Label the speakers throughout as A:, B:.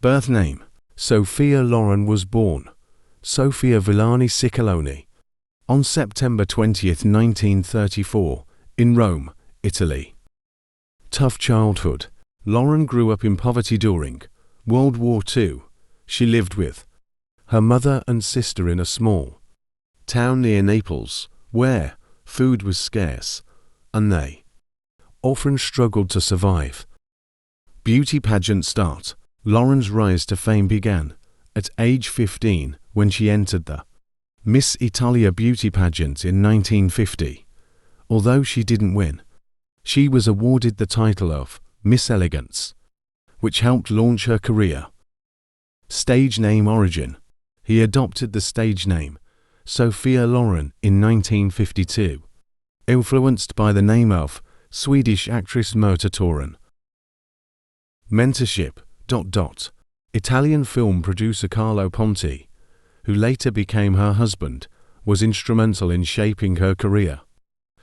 A: Birth name: Sophia Loren. Was born Sophia Villani Ciccoloni on September 20, 1934, in Rome, Italy. Tough childhood: Loren grew up in poverty during World War II. She lived with her mother and sister in a small town near Naples, where food was scarce, and they often struggled to survive. Beauty pageant start: Loren's rise to fame began at age 15 when she entered the Miss Italia beauty pageant in 1950. Although she didn't win, she was awarded the title of Miss Elegance, which helped launch her career. Stage name origin: he adopted the stage name Sophia Loren in 1952, influenced by the name of Swedish actress Märta Thoren. Mentorship: Italian film producer Carlo Ponti, who later became her husband, was instrumental in shaping her career.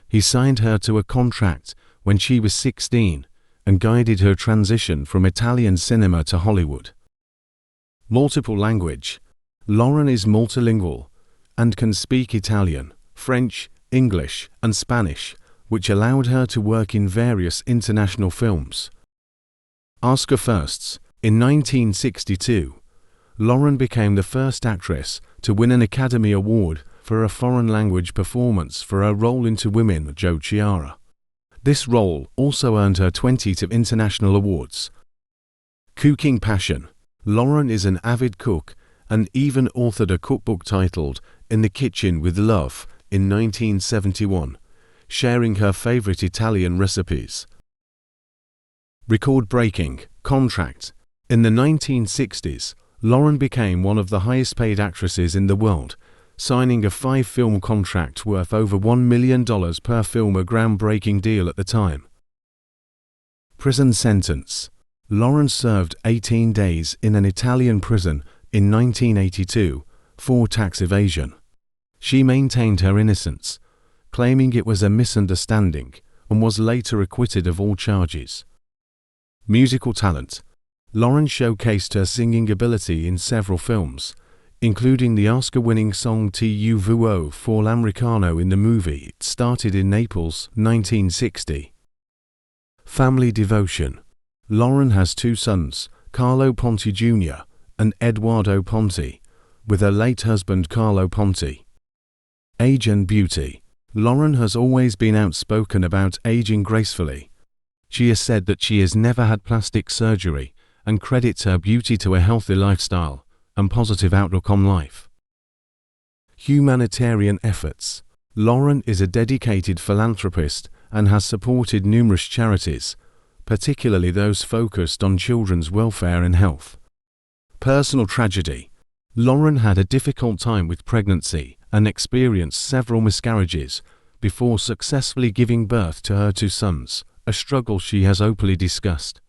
A: He signed her to a contract when she was 16 and guided her transition from Italian cinema to Hollywood. Multiple language: Loren is multilingual and can speak Italian, French, English, and Spanish, which allowed her to work in various international films. Oscar firsts: in 1962, Loren became the first actress to win an Academy Award for a foreign language performance for her role in To Women, Joe Chiara. This role also earned her 20 international awards. Cooking passion: Loren is an avid cook and even authored a cookbook titled In the Kitchen with Love in 1971, sharing her favorite Italian recipes. Record-breaking contract: in the 1960s, Loren became one of the highest-paid actresses in the world, signing a 5-film contract worth over $1 million per film, a groundbreaking deal at the time. Prison sentence: Loren served 18 days in an Italian prison in 1982 for tax evasion. She maintained her innocence, claiming it was a misunderstanding, and was later acquitted of all charges. Musical talent: Loren showcased her singing ability in several films, including the Oscar-winning song Tu Vuoi for l'Americano in the movie It Started in Naples, 1960. Family devotion: Loren has 2 sons, Carlo Ponti Jr. and Eduardo Ponti, with her late husband Carlo Ponti. Age and beauty: Loren has always been outspoken about aging gracefully. She has said that she has never had plastic surgery and credits her beauty to a healthy lifestyle and positive outlook on life. Humanitarian efforts: Loren is a dedicated philanthropist and has supported numerous charities, particularly those focused on children's welfare and health. Personal tragedy: Loren had a difficult time with pregnancy and experienced several miscarriages before successfully giving birth to her 2 sons, a struggle she has openly discussed.